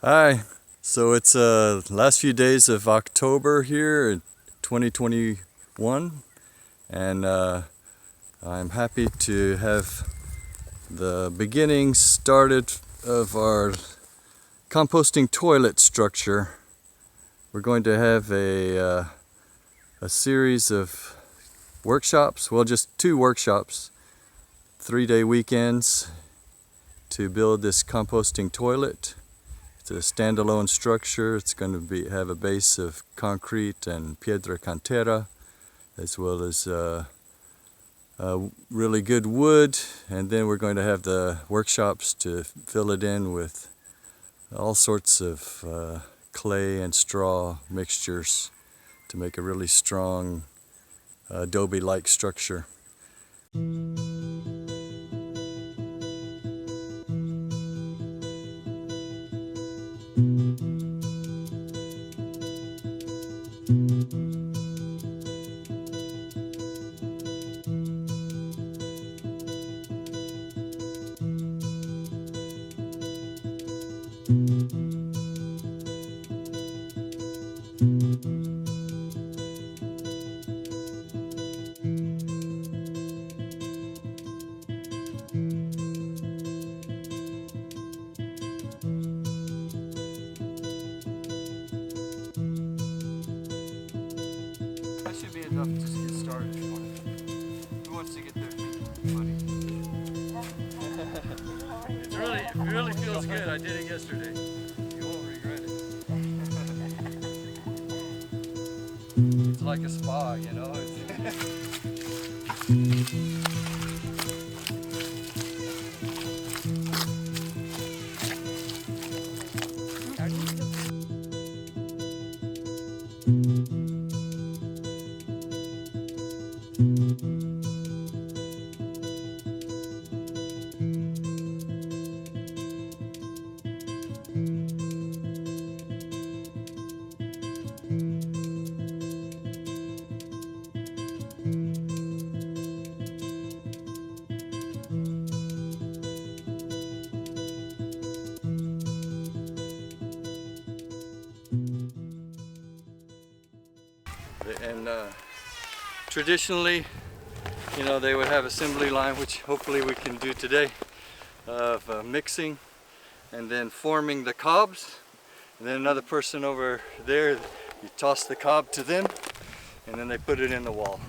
Hi. So it's last few days of October here in 2021, and I'm happy to have the beginnings started of our composting toilet structure. We're going to have a series of workshops, well, just 2 workshops, 3-day weekends to build this composting toilet. It's a standalone structure. It's going to have a base of concrete and piedra cantera, as well as really good wood, and then we're going to have the workshops to fill it in with all sorts of clay and straw mixtures to make a really strong adobe-like structure. That should be enough to just get started. Who wants to get their feet muddy? It really feels good. I did it yesterday. You won't regret it. It's like a spa, you know? And traditionally, you know, they would have assembly line, which hopefully we can do today, of mixing and then forming the cobs, and then another person over there, you toss the cob to them and then they put it in the wall.